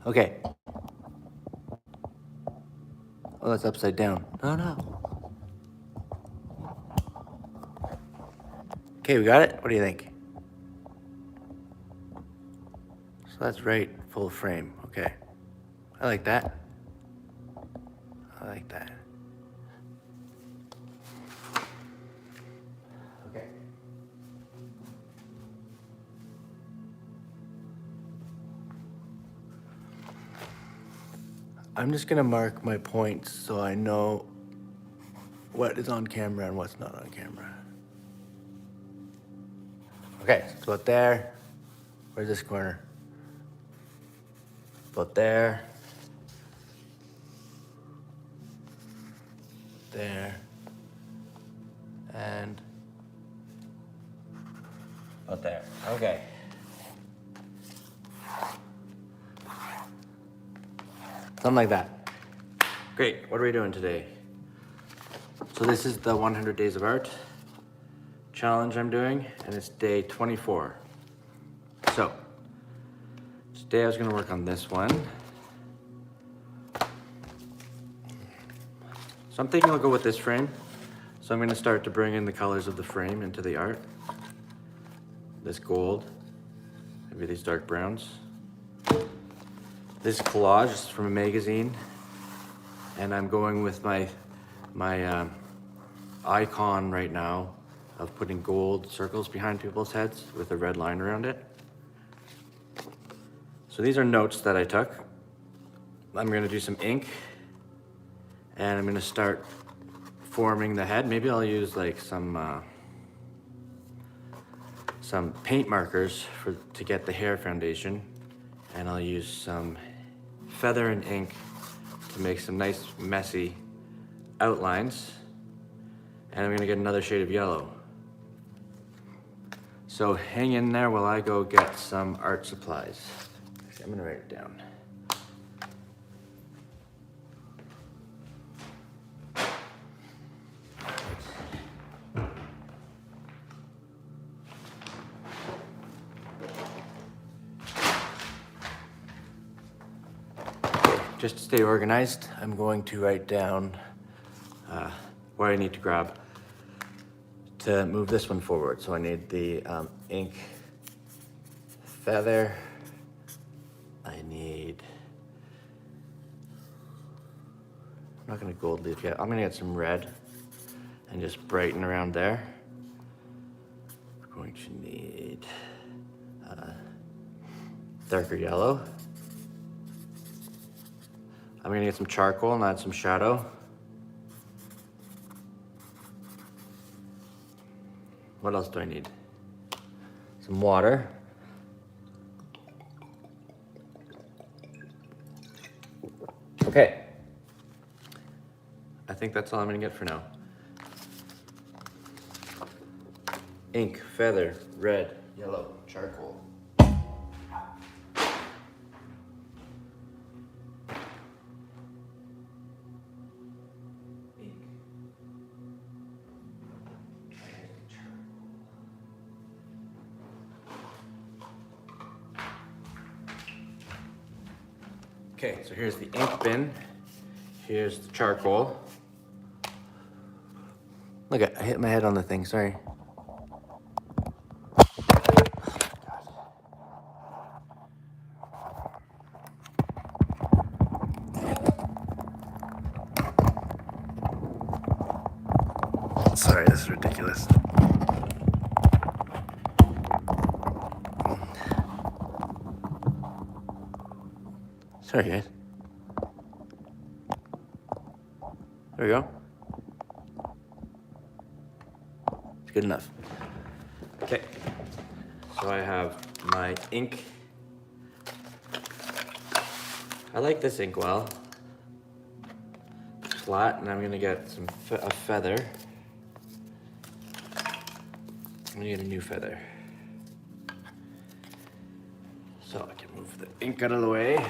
Okay. Oh, that's upside down. Oh no. Okay, we got it? What do you think? So that's right, full frame. Okay. I like that. I like that. Okay. I'm just gonna mark my points so I know what is on camera and what's not on camera. Okay, so about there. Where's this corner? About there. There. And about there. Okay. Something like that. Great, what are we doing today? So this is the 100 Days of Art challenge I'm doing, and it's day 24. So, today I was gonna work on this one. So I'm thinking I'll go with this frame. So I'm gonna start to bring in the colors of the frame into the art. This gold, maybe these dark browns. This collage is from a magazine, and I'm going with my icon right now of putting gold circles behind people's heads with a red line around it. So these are notes that I took. I'm gonna do some ink, and I'm gonna start forming the head. Maybe I'll use like some paint markers to get the hair foundation, and I'll use some feather and ink to make some nice messy outlines, and I'm gonna get another shade of yellow. So hang in there while I go get some art supplies. Actually, I'm gonna write it down. Just to stay organized, I'm going to write down what I need to grab to move this one forward. So I need the ink, feather, I need, I'm not gonna gold leaf yet, I'm gonna get some red and just brighten around there. We're going to need darker yellow. I'm gonna get some charcoal and add some shadow. What else do I need? Some water. Okay. I think that's all I'm gonna get for now. Ink, feather, red, yellow, charcoal. Okay, so here's the ink bin. Here's the charcoal. Look, I hit my head on the thing, sorry. Sorry, this is ridiculous. Sorry, guys. There we go. It's good enough. Okay, so I have my ink. I like this ink well. Flat, and I'm gonna get a feather. I'm gonna get a new feather. So I can move the ink out of the way.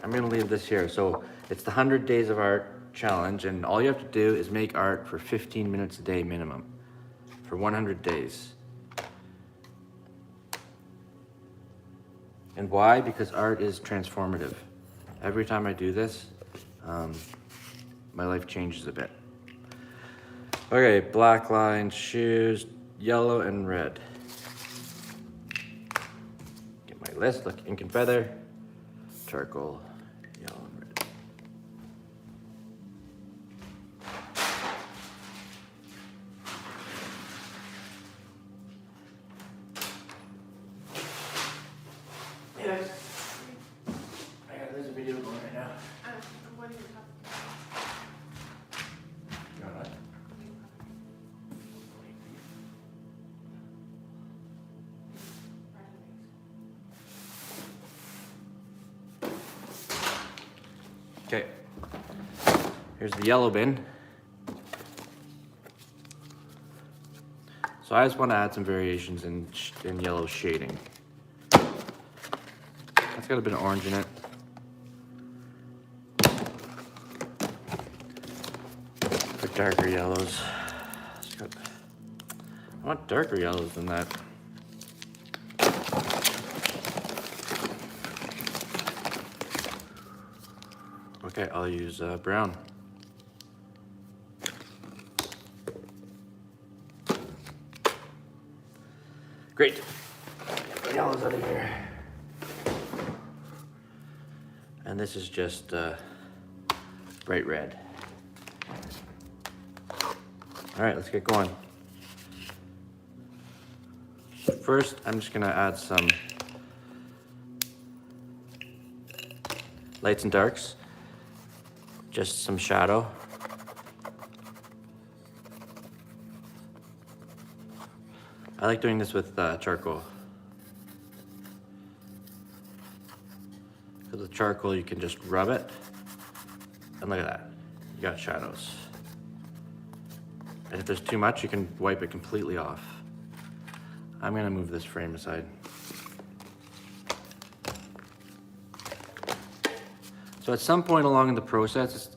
I'm gonna leave this here. So it's the 100 Days of Art challenge, and all you have to do is make art for 15 minutes a day minimum for 100 days. And why? Because art is transformative. Every time I do this, my life changes a bit. Okay, black lines, shoes, yellow and red. Get my list, look, ink and feather, charcoal, yellow and red. Yeah. There's a video going right now. What are you talking You want that? Okay, here's the yellow bin. So I just want to add some variations in yellow shading. That's got a bit of orange in it. For darker yellows. I want darker yellows than that. Okay, I'll use brown. Great. Get the yellows out of here. And this is just bright red. All right, let's get going. First, I'm just gonna add some lights and darks. Just some shadow. I like doing this with charcoal. Because with charcoal, you can just rub it. And look at that, you got shadows. And if there's too much, you can wipe it completely off. I'm gonna move this frame aside. So at some point along the process,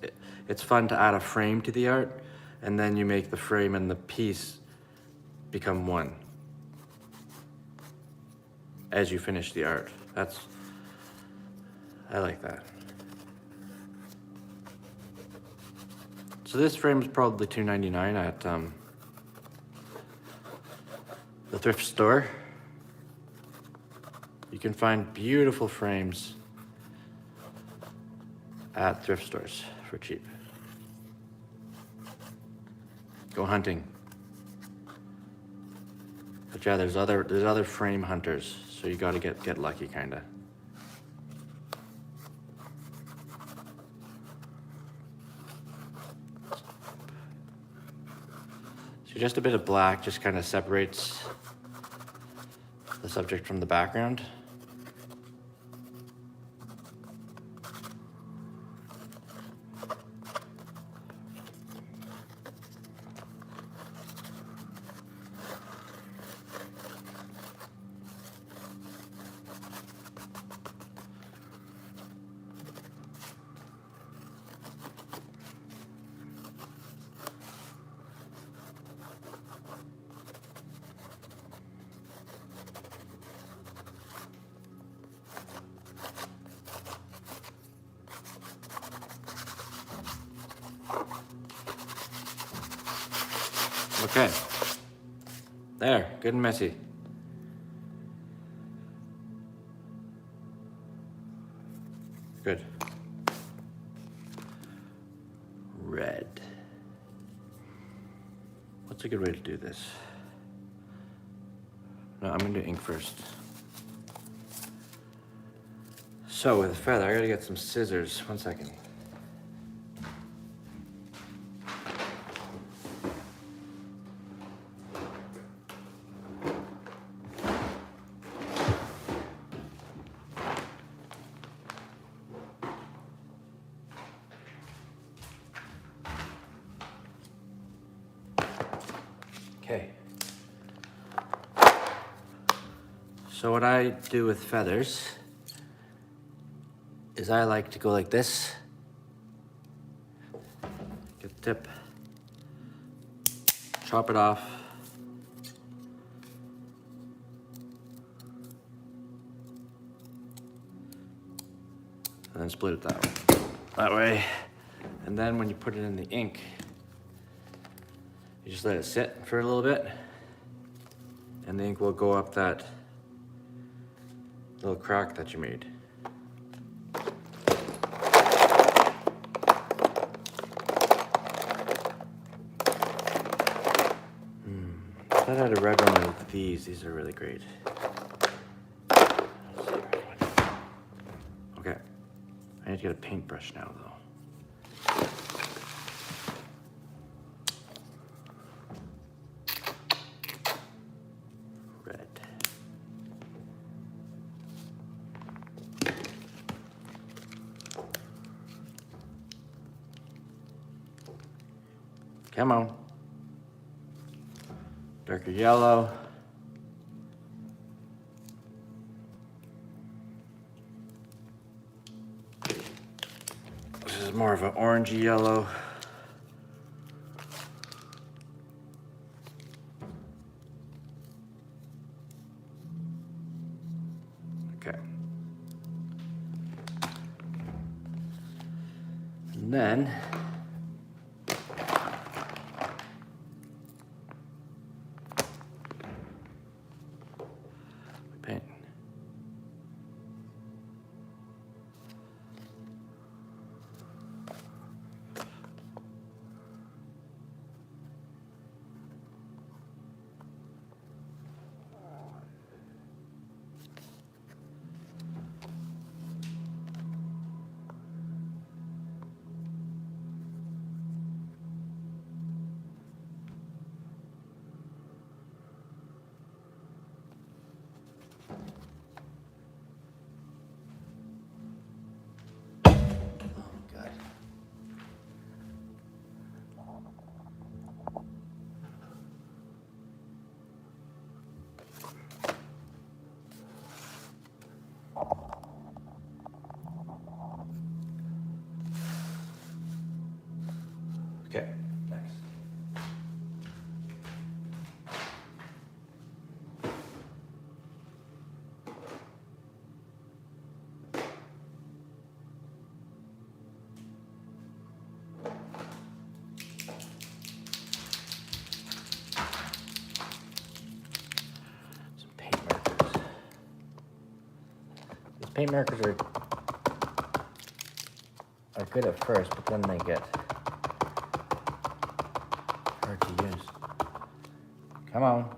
it's fun to add a frame to the art, and then you make the frame and the piece become one as you finish the art. I like that. So this frame is probably $2.99 at the thrift store. You can find beautiful frames at thrift stores for cheap. Go hunting. But yeah, there's other frame hunters, so you gotta get lucky kinda. So just a bit of black just kind of separates the subject from the background. Okay, there, good and messy. Good. Red. What's a good way to do this? No, I'm gonna do ink first. So with a feather, I gotta get some scissors. 1 second. Okay. So what I do with feathers is I like to go like this. Get the tip, chop it off. and then split it that way. And then when you put it in the ink, you just let it sit for a little bit, and the ink will go up that little crack that you made. I thought I had a red one of these. These are really great. Okay, I need to get a paintbrush now though. Red. Come on. Darker yellow. This is more of an orangey yellow. Okay. And then paint. God. Okay, next. Some paint markers. These paint markers are good at first, but then they get hard to use. Come on.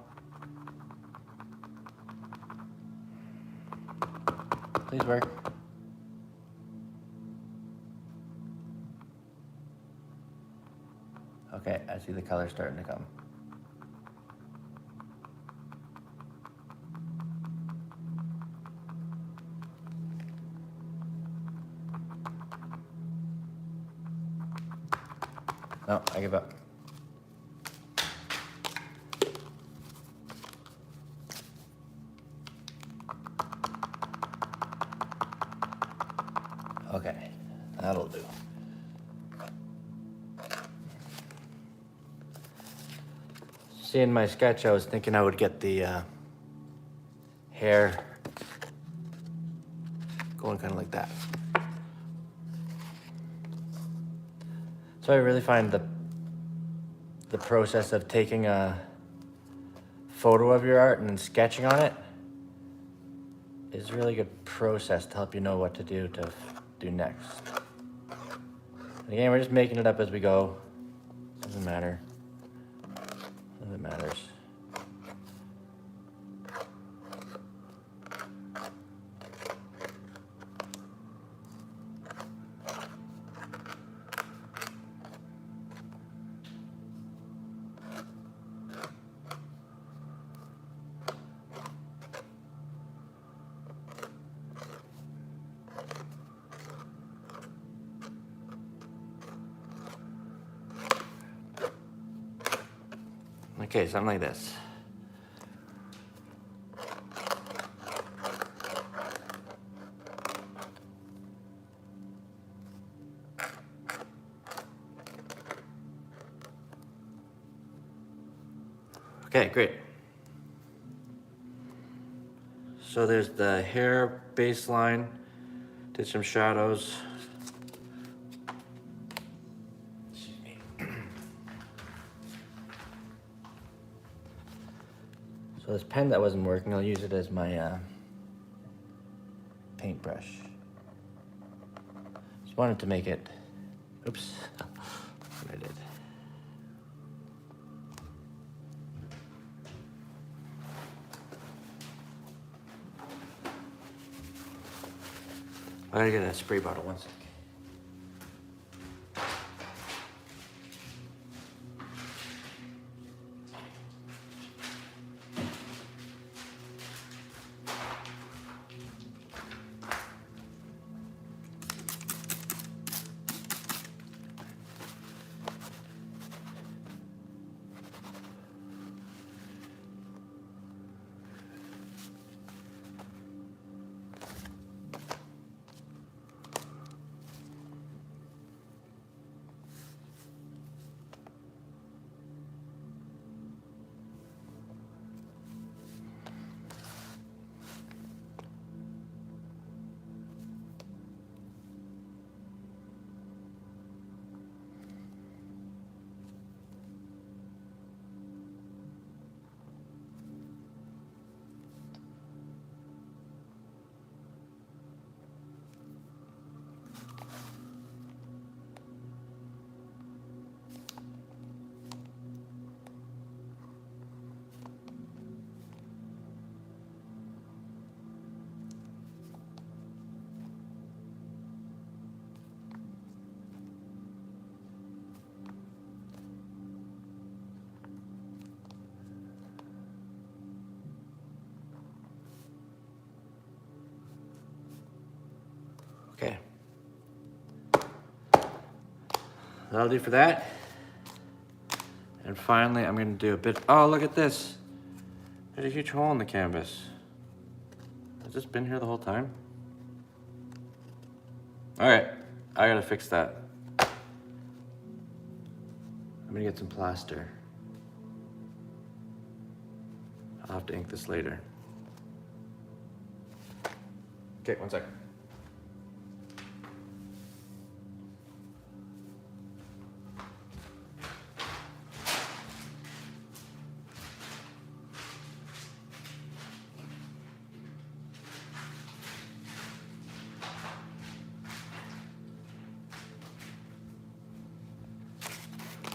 Please work. Okay, I see the color starting to come. No, I give up. Okay, that'll do. See, in my sketch, I was thinking I would get the hair going kind of like that. So I really find the process of taking a photo of your art and then sketching on it is a really good process to help you know what to do next. And again, we're just making it up as we go. Doesn't matter. None of it matters. Okay, something like this. Okay, great. So there's the hair baseline Did some shadows. So this pen that wasn't working, I'll use it as my paintbrush. Just wanted to make it, oops, what I did. I gotta get a spray bottle, one sec. Okay. That'll do for that. And finally, I'm gonna do a bit, oh, look at this. There's a huge hole in the canvas. Has this been here the whole time? All right, I gotta fix that. I'm gonna get some plaster. I'll have to ink this later. Okay, one second.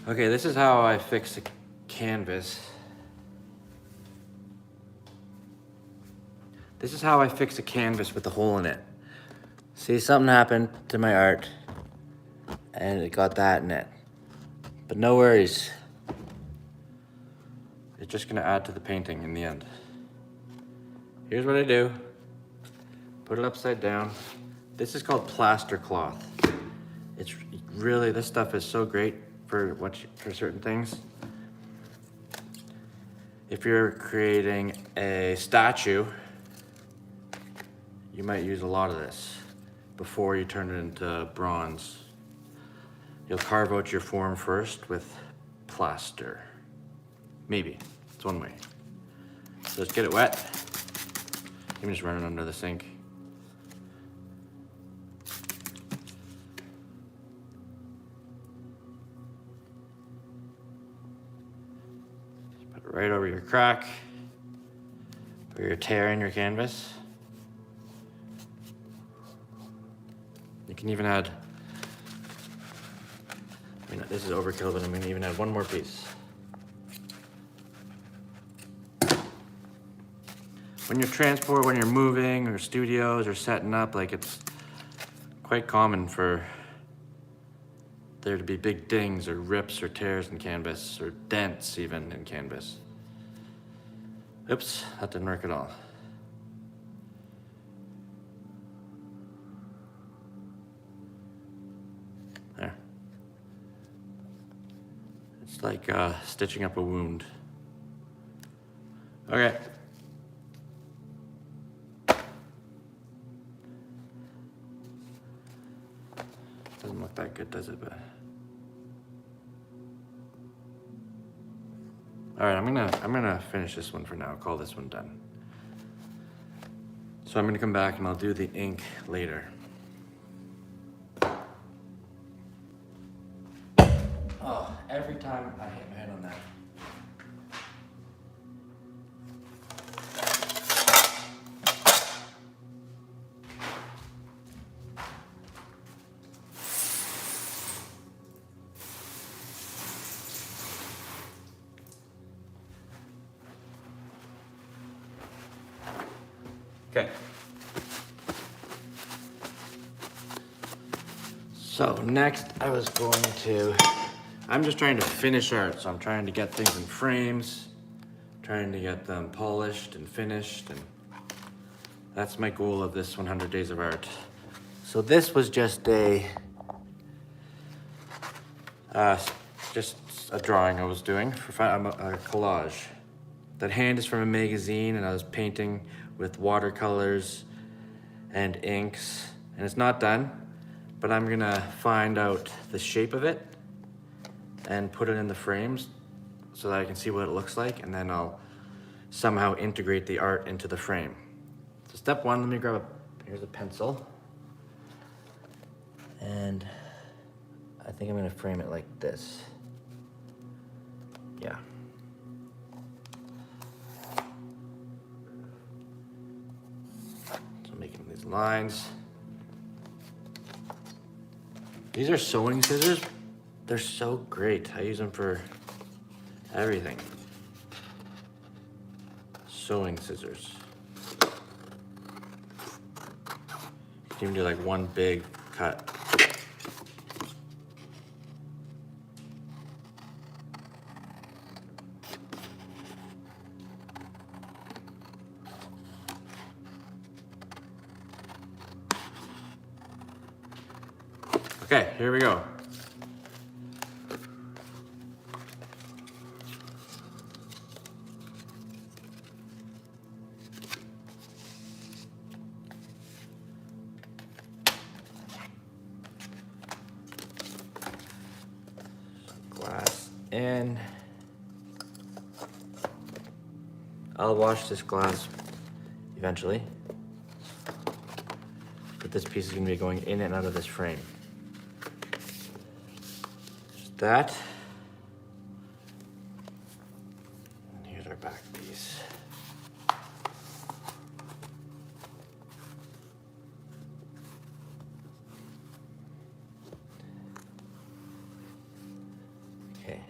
Okay, this is how I fix a canvas. This is how I fix a canvas with a hole in it. See, something happened to my art and it got that in it. But no worries. It's just gonna add to the painting in the end. Here's what I do. Put it upside down. This is called plaster cloth. It's really, this stuff is so great for certain things. If you're creating a statue, you might use a lot of this before you turn it into bronze. You'll carve out your form first with plaster. Maybe, it's one way. So let's get it wet. Let me just run it under the sink. Put it right over your crack or your tear in your canvas. You can even add, I mean, this is overkill, but I'm gonna even add one more piece. When you're moving or studios or setting up, like it's quite common for there to be big dings or rips or tears in canvas or dents even in canvas. Oops, that didn't work at all. There. It's like stitching up a wound. Okay. Doesn't look that good, does it? But all right, I'm gonna finish this one for now. Call this one done. So I'm gonna come back and I'll do the ink later. time I hit my head on that. Okay. So next I'm just trying to finish art. So I'm trying to get things in frames, trying to get them polished and finished. And that's my goal of this 100 Days of Art. So this was just a drawing I was doing for fun, a collage. That hand is from a magazine, and I was painting with watercolors and inks, and it's not done, but I'm gonna find out the shape of it and put it in the frames so that I can see what it looks like, and then I'll somehow integrate the art into the frame. So step one, let me grab here's a pencil, and I think I'm gonna frame it like this. Yeah. So making these lines. These are sewing scissors. They're so great. I use them for everything. Sewing scissors. You can do like one big cut. Okay, here we go. Glass in. I'll wash this glass eventually, but this piece is gonna be going in and out of this frame. Just that. And here's our back piece. Okay.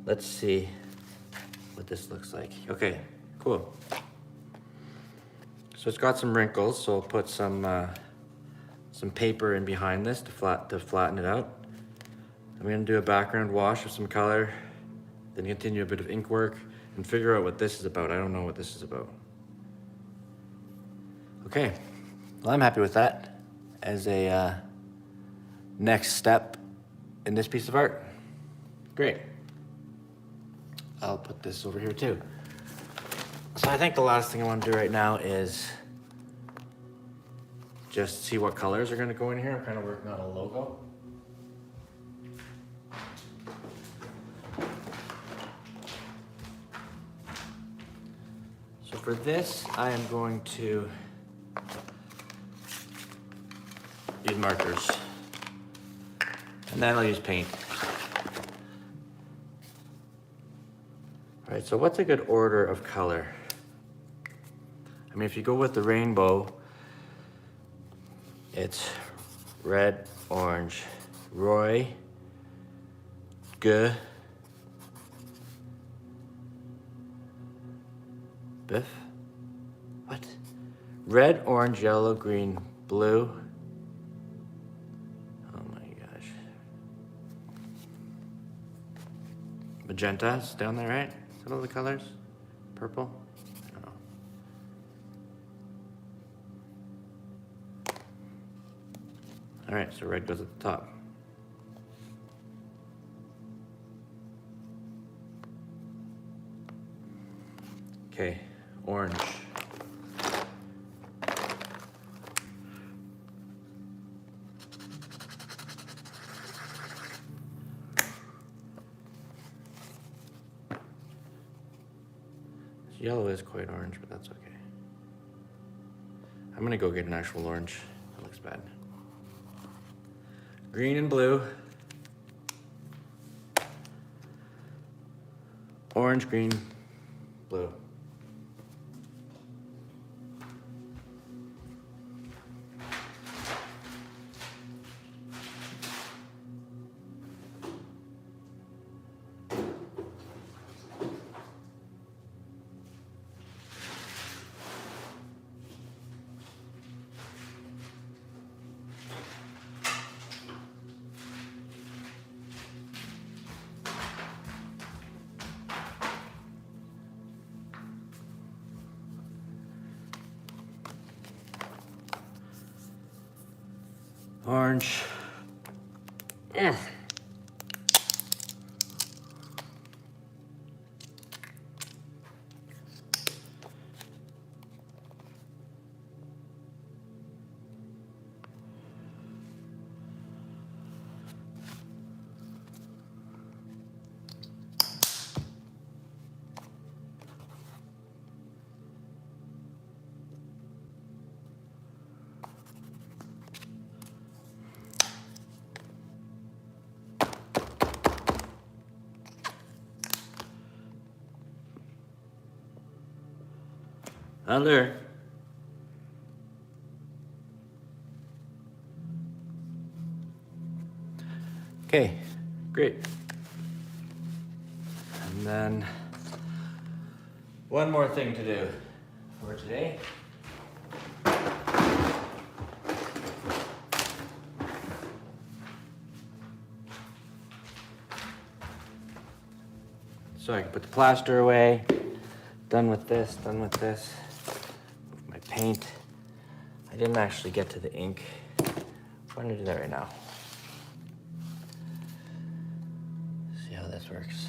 Let's see what this looks like. Okay, cool. So it's got some wrinkles, so I'll put some paper in behind this to flatten it out. I'm gonna do a background wash with some color, then continue a bit of ink work and figure out what this is about. I don't know what this is about. Okay, well, I'm happy with that as a next step in this piece of art. Great. I'll put this over here too. So I think the last thing I want to do right now is just see what colors are going to go in here. I'm kind of working on a logo. So for this, I am going to use markers, and then I'll use paint. All right, so what's a good order of color? I mean, if you go with the rainbow, it's red, orange, Roy, G, Biff, what? Red, orange, yellow, green, blue. Oh my gosh. Magenta's down there, right? Is that all the colors? Purple? I don't know. All right, so red goes at the top. Okay, orange. Yellow is quite orange, but that's okay. I'm gonna go get an actual orange. That looks bad. Green and blue. Orange, green, blue. Orange. Ugh. Under. Okay, great. And then one more thing to do for today. So I can put the plaster away. Done with this, done with this. Move my paint. I didn't actually get to the ink. I'm going to do that right now. See how this works.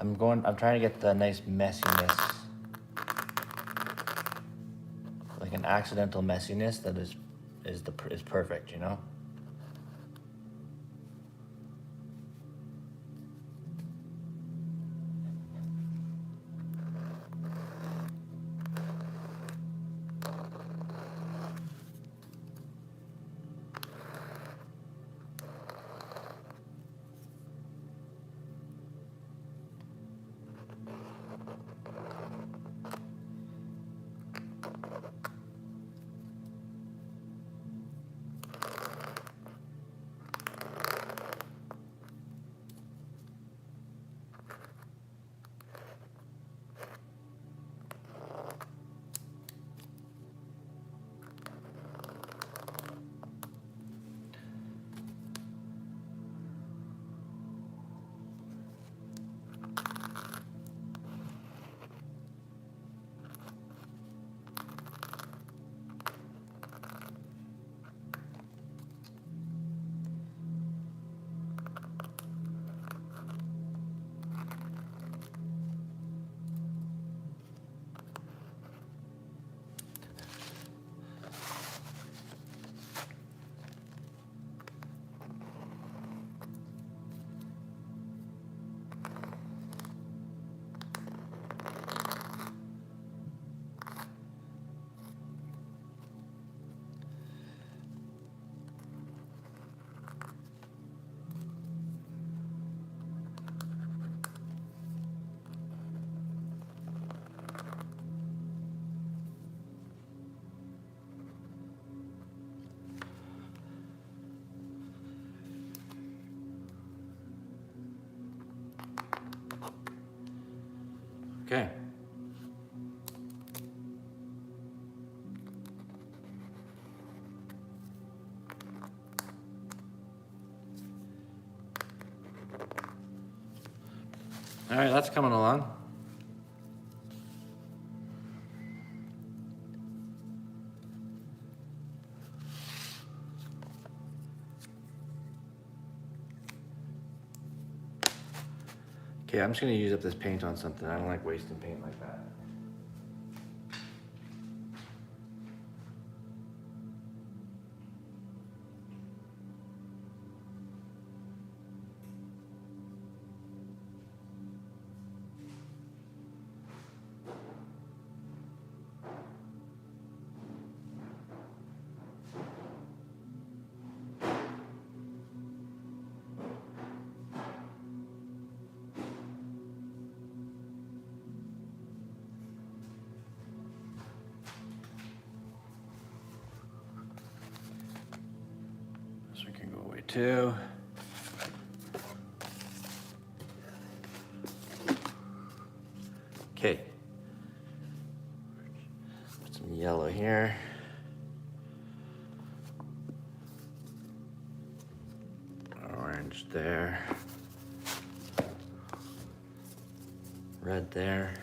I'm trying to get the nice messiness. Like an accidental messiness that is perfect, you know? Okay. All right, that's coming along. Okay, I'm just gonna use up this paint on something. I don't like wasting paint like that. way too. Okay. Put some yellow here. Orange there. Red there.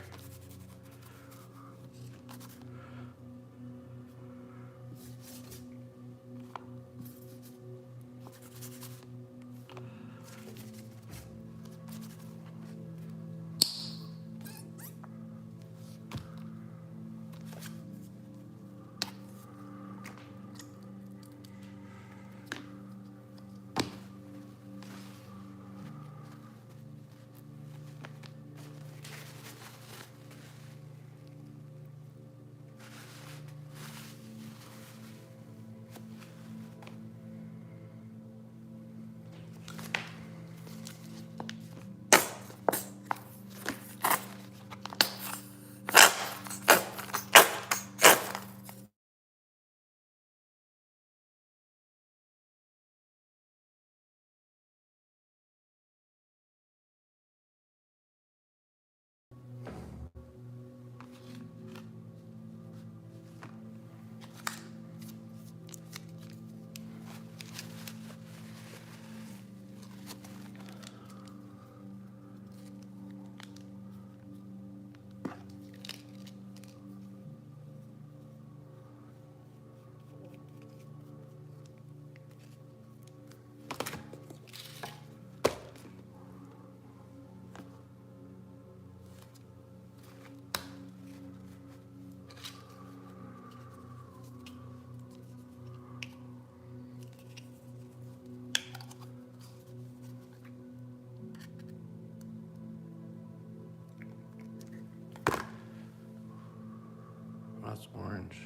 Oh, that's orange.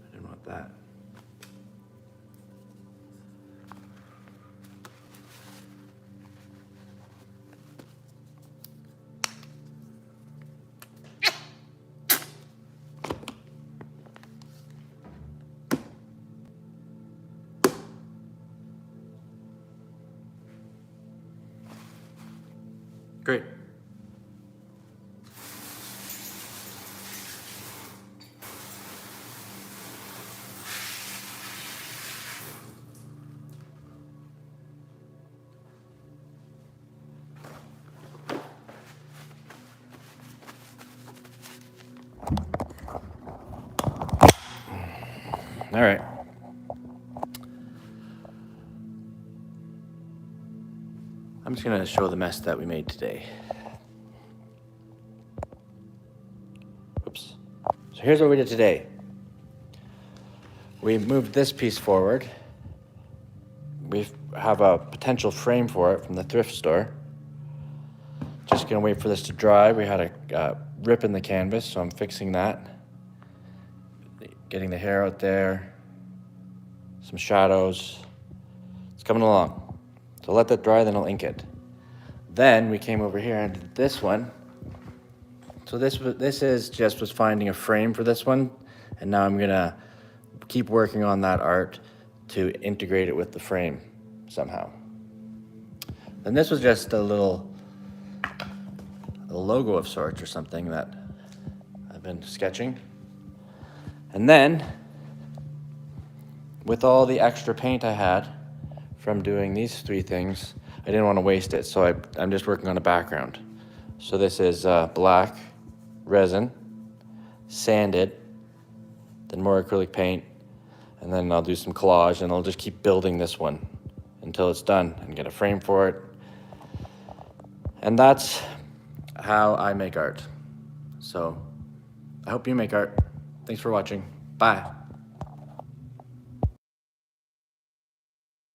I didn't want that. Great. All right. I'm just gonna show the mess that we made today. Oops. So here's what we did today. We moved this piece forward. We have a potential frame for it from the thrift store. Just gonna wait for this to dry. We had a rip in the canvas, so I'm fixing that. Getting the hair out there, some shadows. It's coming along. So let that dry, then I'll ink it. Then we came over here and did this one. So this was finding a frame for this one, and now I'm gonna keep working on that art to integrate it with the frame somehow. And this was just a logo of sorts or something that I've been sketching. And then, with all the extra paint I had from doing these three things, I didn't want to waste it, so I'm just working on a background. So this is black resin, sanded, then more acrylic paint, and then I'll do some collage, and I'll just keep building this one until it's done and get a frame for it. And that's how I make art. So I hope you make art. Thanks for watching. Bye.